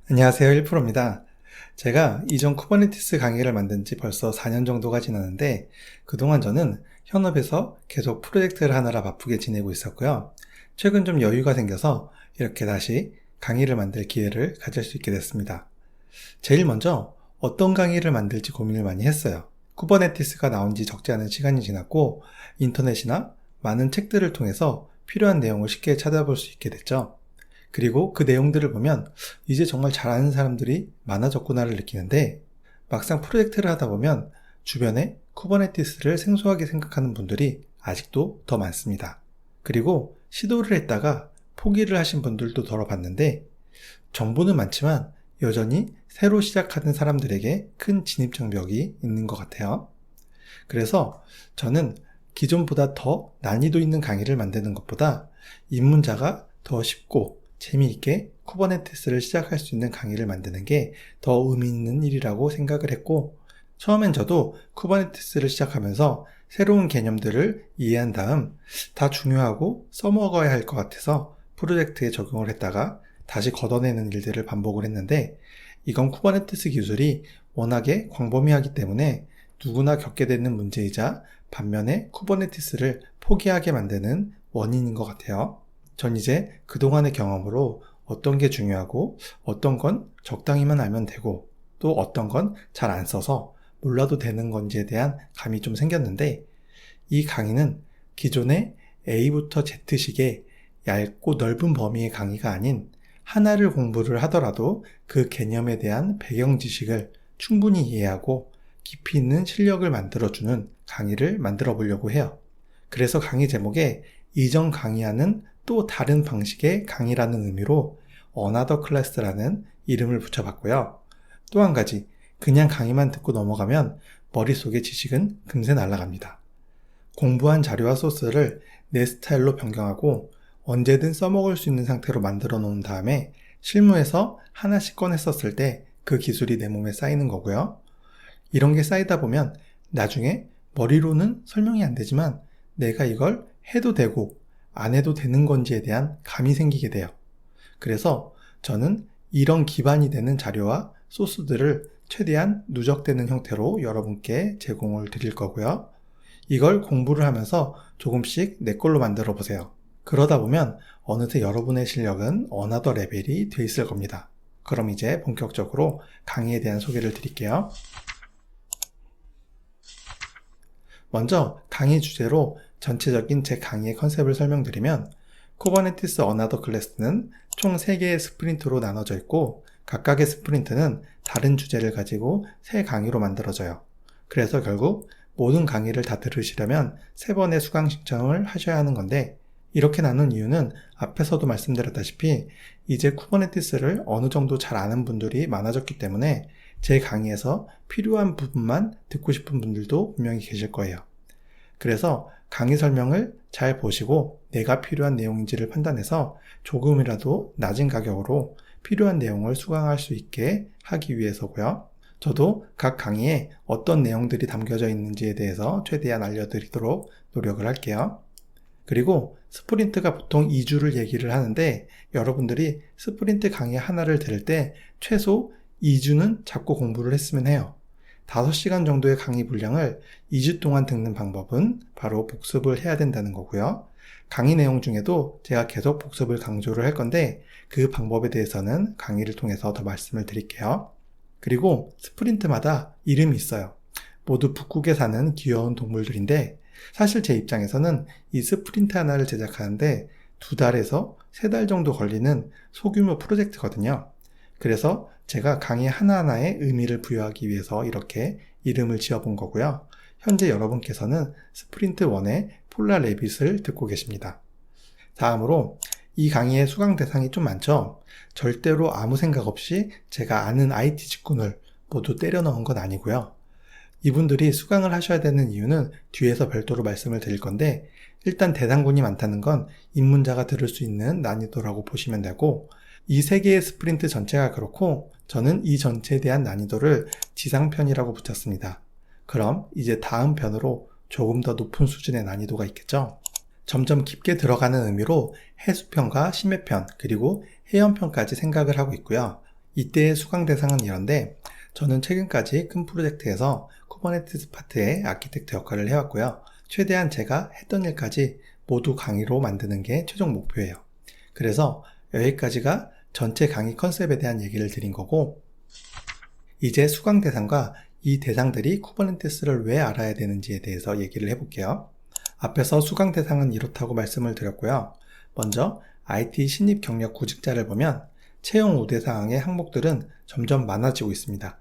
안녕하세요. 1프로입니다. 제가 이전 쿠버네티스 강의를 만든 지 벌써 4년 정도가 지났는데 그동안 저는 현업에서 계속 프로젝트를 하느라 바쁘게 지내고 있었고요. 최근 좀 여유가 생겨서 이렇게 다시 강의를 만들 기회를 가질 수 있게 됐습니다. 제일 먼저 어떤 강의를 만들지 고민을 많이 했어요. 쿠버네티스가 나온 지 적지 않은 시간이 지났고 인터넷이나 많은 책들을 통해서 필요한 내용을 쉽게 찾아볼 수 있게 됐죠. 그리고 그 내용들을 보면 이제 정말 잘 아는 사람들이 많아졌구나를 느끼는데 막상 프로젝트를 하다 보면 주변에 쿠버네티스를 생소하게 생각하는 분들이 아직도 더 많습니다. 그리고 시도를 했다가 포기를 하신 분들도 들어봤는데 정보는 많지만 여전히 새로 시작하는 사람들에게 큰 진입장벽이 있는 것 같아요. 그래서 저는 기존보다 더 난이도 있는 강의를 만드는 것보다 입문자가 더 쉽고 재미있게 쿠버네티스를 시작할 수 있는 강의를 만드는 게 더 의미 있는 일이라고 생각을 했고, 처음엔 저도 쿠버네티스를 시작하면서 새로운 개념들을 이해한 다음 다 중요하고 써먹어야 할 것 같아서 프로젝트에 적용을 했다가 다시 걷어내는 일들을 반복을 했는데, 이건 쿠버네티스 기술이 워낙에 광범위하기 때문에 누구나 겪게 되는 문제이자 반면에 쿠버네티스를 포기하게 만드는 원인인 것 같아요. 전 이제 그동안의 경험으로 어떤 게 중요하고 어떤 건 적당히만 알면 되고 또 어떤 건 잘 안 써서 몰라도 되는 건지에 대한 감이 좀 생겼는데, 이 강의는 기존의 A부터 Z식의 얇고 넓은 범위의 강의가 아닌 하나를 공부를 하더라도 그 개념에 대한 배경 지식을 충분히 이해하고 깊이 있는 실력을 만들어주는 강의를 만들어 보려고 해요. 그래서 강의 제목에 이전 강의와는 또 다른 방식의 강의라는 의미로 Another Class라는 이름을 붙여봤고요. 또 한 가지, 그냥 강의만 듣고 넘어가면 머릿속의 지식은 금세 날아갑니다. 공부한 자료와 소스를 내 스타일로 변경하고 언제든 써먹을 수 있는 상태로 만들어 놓은 다음에 실무에서 하나씩 꺼내 썼을 때 그 기술이 내 몸에 쌓이는 거고요. 이런 게 쌓이다 보면 나중에 머리로는 설명이 안 되지만 내가 이걸 해도 되고 안 해도 되는 건지에 대한 감이 생기게 돼요. 그래서 저는 이런 기반이 되는 자료와 소스들을 최대한 누적되는 형태로 여러분께 제공을 드릴 거고요. 이걸 공부를 하면서 조금씩 내 걸로 만들어 보세요. 그러다 보면 어느새 여러분의 실력은 어나더 레벨이 돼 있을 겁니다. 그럼 이제 본격적으로 강의에 대한 소개를 드릴게요. 먼저 강의 주제로 전체적인 제 강의의 컨셉을 설명드리면, 쿠버네티스 어나더 클래스는 총 3개의 스프린트로 나눠져 있고 각각의 스프린트는 다른 주제를 가지고 3강의로 만들어져요. 그래서 결국 모든 강의를 다 들으시려면 3번의 수강 신청을 하셔야 하는 건데, 이렇게 나눈 이유는 앞에서도 말씀드렸다시피 이제 쿠버네티스를 어느 정도 잘 아는 분들이 많아졌기 때문에 제 강의에서 필요한 부분만 듣고 싶은 분들도 분명히 계실 거예요. 그래서 강의 설명을 잘 보시고 내가 필요한 내용인지를 판단해서 조금이라도 낮은 가격으로 필요한 내용을 수강할 수 있게 하기 위해서고요. 저도 각 강의에 어떤 내용들이 담겨져 있는지에 대해서 최대한 알려드리도록 노력을 할게요. 그리고 스프린트가 보통 2주를 얘기를 하는데, 여러분들이 스프린트 강의 하나를 들을 때 최소 2주는 잡고 공부를 했으면 해요. 5시간 정도의 강의 분량을 2주 동안 듣는 방법은 바로 복습을 해야 된다는 거고요. 강의 내용 중에도 제가 계속 복습을 강조를 할 건데 그 방법에 대해서는 강의를 통해서 더 말씀을 드릴게요. 그리고 스프린트마다 이름이 있어요. 모두 북극에 사는 귀여운 동물들인데, 사실 제 입장에서는 이 스프린트 하나를 제작하는데 2달에서 3달 정도 걸리는 소규모 프로젝트거든요. 그래서 제가 강의 하나하나에 의미를 부여하기 위해서 이렇게 이름을 지어본 거고요. 현재 여러분께서는 스프린트 1의 폴라 레빗을 듣고 계십니다. 다음으로 이 강의의 수강 대상이 좀 많죠? 절대로 아무 생각 없이 제가 아는 IT 직군을 모두 때려 넣은 건 아니고요. 이분들이 수강을 하셔야 되는 이유는 뒤에서 별도로 말씀을 드릴 건데, 일단 대상군이 많다는 건 입문자가 들을 수 있는 난이도라고 보시면 되고, 이 3개의 스프린트 전체가 그렇고 저는 이 전체에 대한 난이도를 지상편이라고 붙였습니다. 그럼 이제 다음 편으로 조금 더 높은 수준의 난이도가 있겠죠? 점점 깊게 들어가는 의미로 해수편과 심해편 그리고 해연편까지 생각을 하고 있고요. 이때의 수강 대상은 이런데, 저는 최근까지 큰 프로젝트에서 쿠버네티스 파트의 아키텍트 역할을 해왔고요. 최대한 제가 했던 일까지 모두 강의로 만드는 게 최종 목표예요. 그래서 여기까지가 전체 강의 컨셉에 대한 얘기를 드린 거고, 이제 수강 대상과 이 대상들이 쿠버네티스를 왜 알아야 되는지에 대해서 얘기를 해볼게요. 앞에서 수강 대상은 이렇다고 말씀을 드렸고요. 먼저 IT 신입 경력 구직자를 보면 채용 우대사항의 항목들은 점점 많아지고 있습니다.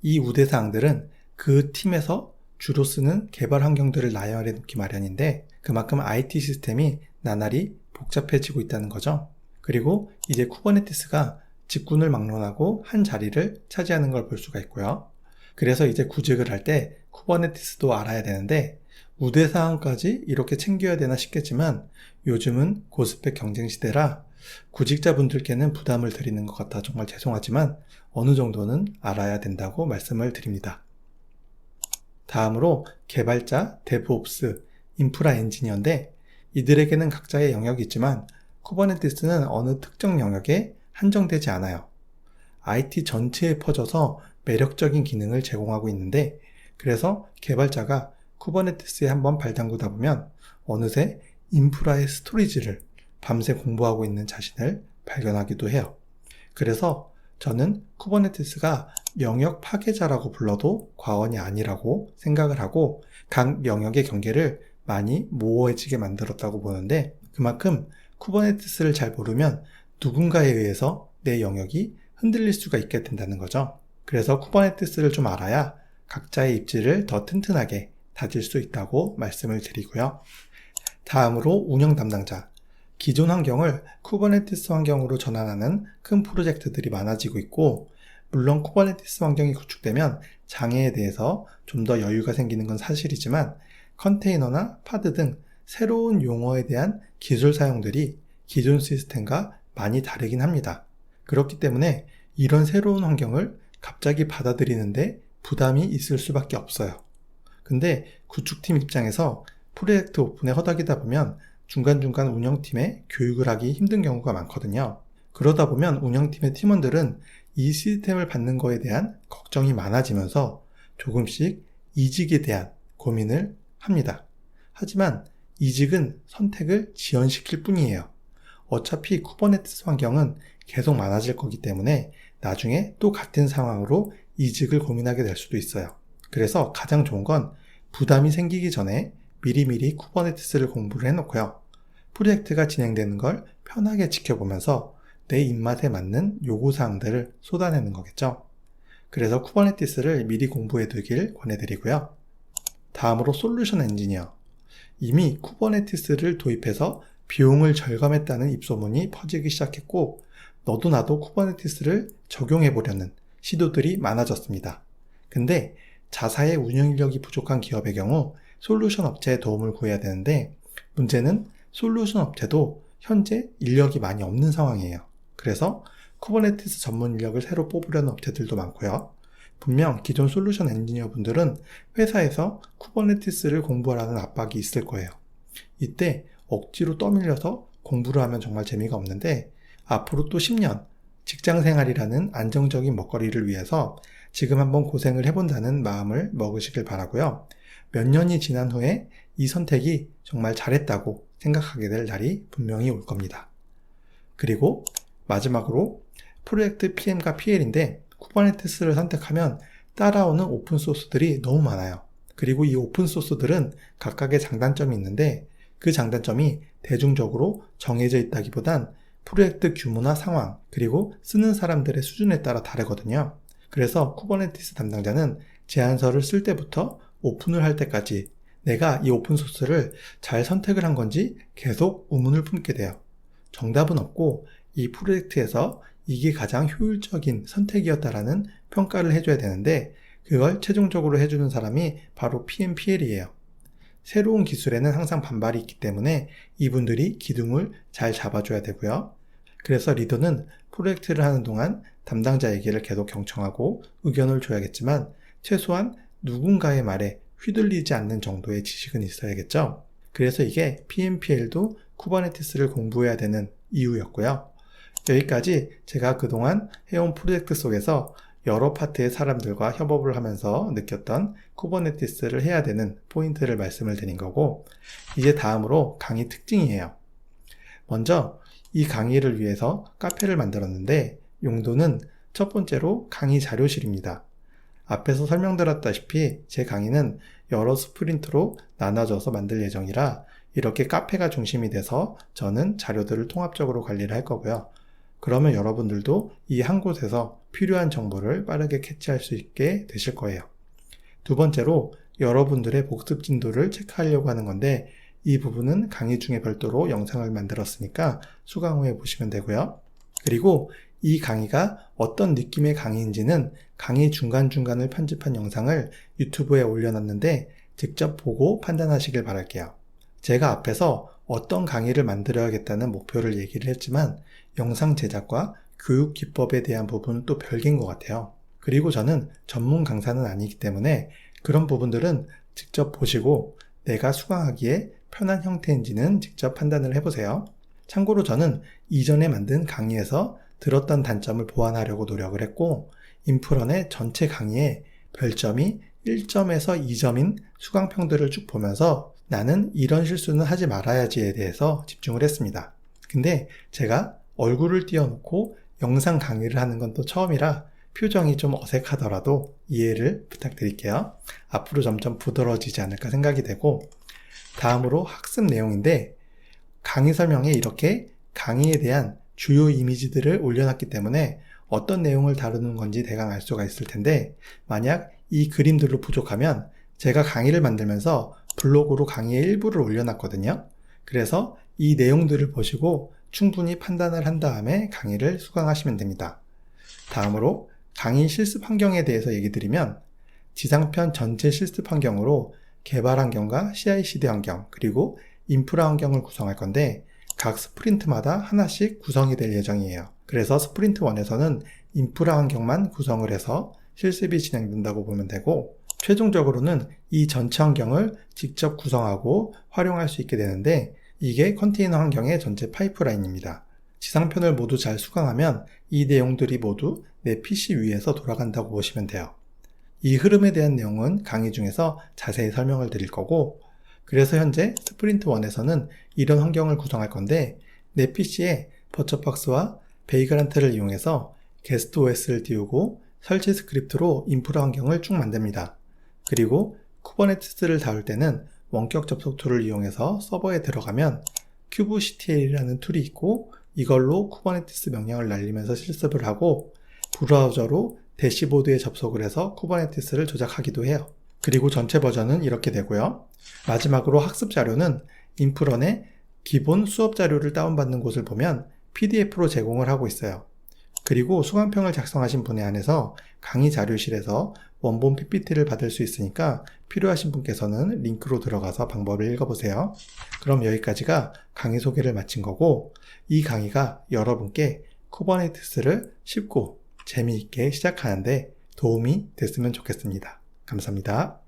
이 우대사항들은 그 팀에서 주로 쓰는 개발 환경들을 나열해 놓기 마련인데, 그만큼 IT 시스템이 나날이 복잡해지고 있다는 거죠. 그리고 이제 쿠버네티스가 직군을 막론하고 한 자리를 차지하는 걸 볼 수가 있고요. 그래서 이제 구직을 할 때 쿠버네티스도 알아야 되는데, 우대사항까지 이렇게 챙겨야 되나 싶겠지만 요즘은 고스펙 경쟁 시대라 구직자분들께는 부담을 드리는 것 같아 정말 죄송하지만 어느 정도는 알아야 된다고 말씀을 드립니다. 다음으로 개발자, 데브옵스, 인프라 엔지니어인데, 이들에게는 각자의 영역이 있지만 쿠버네티스는 어느 특정 영역에 한정되지 않아요. IT 전체에 퍼져서 매력적인 기능을 제공하고 있는데, 그래서 개발자가 쿠버네티스에 한번 발담그다 보면 어느새 인프라의 스토리지를 밤새 공부하고 있는 자신을 발견하기도 해요. 그래서 저는 쿠버네티스가 영역 파괴자라고 불러도 과언이 아니라고 생각을 하고, 각 영역의 경계를 많이 모호해지게 만들었다고 보는데, 그만큼 쿠버네티스를 잘 모르면 누군가에 의해서 내 영역이 흔들릴 수가 있게 된다는 거죠. 그래서 쿠버네티스를 좀 알아야 각자의 입지를 더 튼튼하게 다질 수 있다고 말씀을 드리고요. 다음으로 운영 담당자. 기존 환경을 쿠버네티스 환경으로 전환하는 큰 프로젝트들이 많아지고 있고, 물론 쿠버네티스 환경이 구축되면 장애에 대해서 좀 더 여유가 생기는 건 사실이지만, 컨테이너나 파드 등 새로운 용어에 대한 기술 사용들이 기존 시스템과 많이 다르긴 합니다. 그렇기 때문에 이런 새로운 환경을 갑자기 받아들이는데 부담이 있을 수밖에 없어요. 근데 구축팀 입장에서 프로젝트 오픈에 허덕이다 보면 중간중간 운영팀에 교육을 하기 힘든 경우가 많거든요. 그러다 보면 운영팀의 팀원들은 이 시스템을 받는 거에 대한 걱정이 많아지면서 조금씩 이직에 대한 고민을 합니다. 하지만 이직은 선택을 지연시킬 뿐이에요. 어차피 쿠버네티스 환경은 계속 많아질 거기 때문에 나중에 또 같은 상황으로 이직을 고민하게 될 수도 있어요. 그래서 가장 좋은 건 부담이 생기기 전에 미리미리 쿠버네티스를 공부를 해놓고요. 프로젝트가 진행되는 걸 편하게 지켜보면서 내 입맛에 맞는 요구사항들을 쏟아내는 거겠죠. 그래서 쿠버네티스를 미리 공부해 두길 권해드리고요. 다음으로 솔루션 엔지니어. 이미 쿠버네티스를 도입해서 비용을 절감했다는 입소문이 퍼지기 시작했고, 너도 나도 쿠버네티스를 적용해 보려는 시도들이 많아졌습니다. 근데 자사의 운영 인력이 부족한 기업의 경우 솔루션 업체의 도움을 구해야 되는데, 문제는 솔루션 업체도 현재 인력이 많이 없는 상황이에요. 그래서 쿠버네티스 전문 인력을 새로 뽑으려는 업체들도 많고요. 분명 기존 솔루션 엔지니어 분들은 회사에서 쿠버네티스를 공부하라는 압박이 있을 거예요. 이때 억지로 떠밀려서 공부를 하면 정말 재미가 없는데, 앞으로 또 10년 직장생활이라는 안정적인 먹거리를 위해서 지금 한번 고생을 해본다는 마음을 먹으시길 바라고요. 몇 년이 지난 후에 이 선택이 정말 잘했다고 생각하게 될 날이 분명히 올 겁니다. 그리고 마지막으로 프로젝트 PM과 PL인데, 쿠버네티스를 선택하면 따라오는 오픈소스들이 너무 많아요. 그리고 이 오픈소스들은 각각의 장단점이 있는데, 그 장단점이 대중적으로 정해져 있다기보단 프로젝트 규모나 상황, 그리고 쓰는 사람들의 수준에 따라 다르거든요. 그래서 쿠버네티스 담당자는 제안서를 쓸 때부터 오픈을 할 때까지 내가 이 오픈소스를 잘 선택을 한 건지 계속 의문을 품게 돼요. 정답은 없고 이 프로젝트에서 이게 가장 효율적인 선택이었다라는 평가를 해줘야 되는데, 그걸 최종적으로 해주는 사람이 바로 PMPL이에요. 새로운 기술에는 항상 반발이 있기 때문에 이분들이 기둥을 잘 잡아줘야 되고요. 그래서 리더는 프로젝트를 하는 동안 담당자에게를 계속 경청하고 의견을 줘야겠지만, 최소한 누군가의 말에 휘둘리지 않는 정도의 지식은 있어야겠죠. 그래서 이게 PMPL도 쿠버네티스를 공부해야 되는 이유였고요. 여기까지 제가 그동안 해온 프로젝트 속에서 여러 파트의 사람들과 협업을 하면서 느꼈던 쿠버네티스를 해야 되는 포인트를 말씀을 드린 거고, 이제 다음으로 강의 특징이에요. 먼저 이 강의를 위해서 카페를 만들었는데 용도는 첫 번째로 강의 자료실입니다. 앞에서 설명드렸다시피 제 강의는 여러 스프린트로 나눠져서 만들 예정이라 이렇게 카페가 중심이 돼서 저는 자료들을 통합적으로 관리를 할 거고요. 그러면 여러분들도 이 한 곳에서 필요한 정보를 빠르게 캐치할 수 있게 되실 거예요. 두 번째로 여러분들의 복습 진도를 체크하려고 하는 건데 이 부분은 강의 중에 별도로 영상을 만들었으니까 수강 후에 보시면 되고요. 그리고 이 강의가 어떤 느낌의 강의인지는 강의 중간중간을 편집한 영상을 유튜브에 올려놨는데 직접 보고 판단하시길 바랄게요. 제가 앞에서 어떤 강의를 만들어야겠다는 목표를 얘기를 했지만 영상 제작과 교육 기법에 대한 부분은 또 별개인 것 같아요. 그리고 저는 전문 강사는 아니기 때문에 그런 부분들은 직접 보시고 내가 수강하기에 편한 형태인지는 직접 판단을 해보세요. 참고로 저는 이전에 만든 강의에서 들었던 단점을 보완하려고 노력을 했고 인프런의 전체 강의에 별점이 1점에서 2점인 수강평들을 쭉 보면서 나는 이런 실수는 하지 말아야지에 대해서 집중을 했습니다. 근데 제가 얼굴을 띄워놓고 영상 강의를 하는 건 또 처음이라 표정이 좀 어색하더라도 이해를 부탁드릴게요. 앞으로 점점 부드러워지지 않을까 생각이 되고, 다음으로 학습 내용인데 강의 설명에 이렇게 강의에 대한 주요 이미지들을 올려놨기 때문에 어떤 내용을 다루는 건지 대강 알 수가 있을 텐데, 만약 이 그림들로 부족하면 제가 강의를 만들면서 블로그로 강의의 일부를 올려놨거든요. 그래서 이 내용들을 보시고 충분히 판단을 한 다음에 강의를 수강하시면 됩니다. 다음으로 강의 실습 환경에 대해서 얘기 드리면 지상편 전체 실습 환경으로 개발 환경과 CI/CD 환경 그리고 인프라 환경을 구성할 건데 각 스프린트마다 하나씩 구성이 될 예정이에요. 그래서 스프린트 1에서는 인프라 환경만 구성을 해서 실습이 진행된다고 보면 되고, 최종적으로는 이 전체 환경을 직접 구성하고 활용할 수 있게 되는데 이게 컨테이너 환경의 전체 파이프라인입니다. 지상편을 모두 잘 수강하면 이 내용들이 모두 내 PC 위에서 돌아간다고 보시면 돼요. 이 흐름에 대한 내용은 강의 중에서 자세히 설명을 드릴 거고, 그래서 현재 스프린트 1에서는 이런 환경을 구성할 건데 내 PC에 버처박스와 베이그란트를 이용해서 게스트 OS를 띄우고 설치 스크립트로 인프라 환경을 쭉 만듭니다. 그리고 쿠버네티스를 다룰 때는 원격 접속 툴을 이용해서 서버에 들어가면 kubectl이라는 툴이 있고 이걸로 쿠버네티스 명령을 날리면서 실습을 하고 브라우저로 대시보드에 접속을 해서 쿠버네티스를 조작하기도 해요. 그리고 전체 버전은 이렇게 되고요. 마지막으로 학습 자료는 인프런의 기본 수업 자료를 다운받는 곳을 보면 PDF로 제공을 하고 있어요. 그리고 수강평을 작성하신 분에 한해서 강의 자료실에서 원본 PPT를 받을 수 있으니까 필요하신 분께서는 링크로 들어가서 방법을 읽어보세요. 그럼 여기까지가 강의 소개를 마친 거고, 이 강의가 여러분께 쿠버네티스를 쉽고 재미있게 시작하는데 도움이 됐으면 좋겠습니다. 감사합니다.